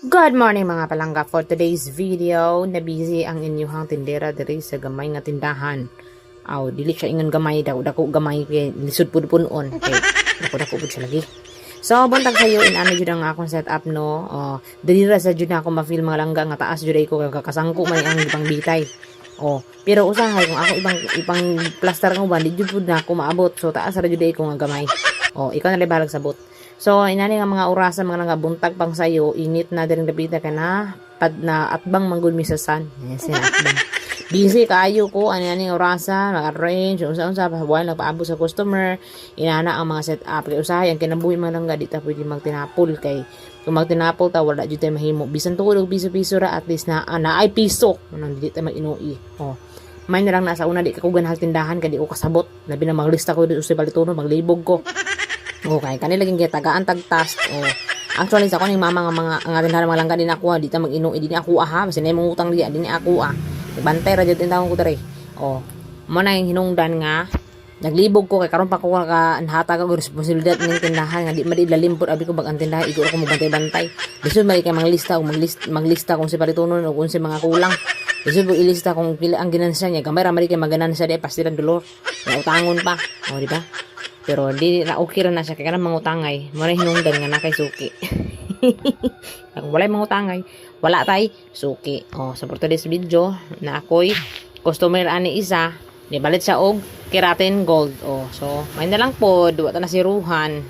Good morning mga palangga. For today's video, na busy ang inyuhang tindera diri sa gamay nga tindahan. Aw, dili siya ingon gamay daw, dako gamay kay lisod pud punon. Kay dako pud siya lagi. So, buntag sayo inano jud ang akong setup no. Diri ra sa jud na ako ma-feel mga langga nga taas jud ko kakasangko man ang ibang bitay. Pero usahay kung ako ibang plaster ng uban, di jud pud na ako maabot. So, taas ra jud ko nga gamay. Ikaw na balag sabot. So, inani nga mga orasan mga nga buntag pang sayo, init na din gabita ka na, pad na atbang manggul mi sa sun. Yes, atbang. Busy kaayo ko, ani orasan, mag-arrange, unsa-unsa, pahabuan, nagpaabot sa customer, inana ang mga setup. Kaya usahay, ang kinabuhi mga langga, di ta pwede magtinapol kay kung magtinapol ta, wala dito tayo mahimo. Bisan tulog, piso-piso ra, at least na ay piso. Hindi tayo mag-inui. May na lang nasa una, di ka ko ganahal tindahan, kaya di ko kasabot. Labi na maglista ko dito sa balitono, maglibog ko. Okay, kanila laging tagaan tagtas. Actually sa ko ning mama nga mga ang atin mga langga din ako, di ta mag-ino, di ni ako ha, kasi nay mong utang diya, di ni ako Bantay ra jud tindahon ko dere. Mo na yung hinungdan nga naglibog ko kay karon pa ko ka anhatag og responsibilidad ning tindahan nga di madilalim pud abi ko bag ang tindahan igo ko mo bantay-bantay. Lisod may kay manglista og maglista kung si palitunon o kung si mga kulang. Lisod mo ilista kung pila ang ginansya niya, gamay ra mari kay maganansya di pastilan dolor. Nga utangon pa. Di ba? Pero di na okay ra na siya kaya kanang mangutangay mo na hinungdan nga na kay suki. Kung walay mangutangay wala tay suki. So for today's video na ako'y customer ani isa di balit siya og keratin gold. So may na lang po duwa ta na si Ruhan.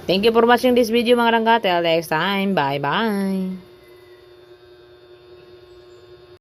Thank you for watching this video mga langga. Till next time, bye bye.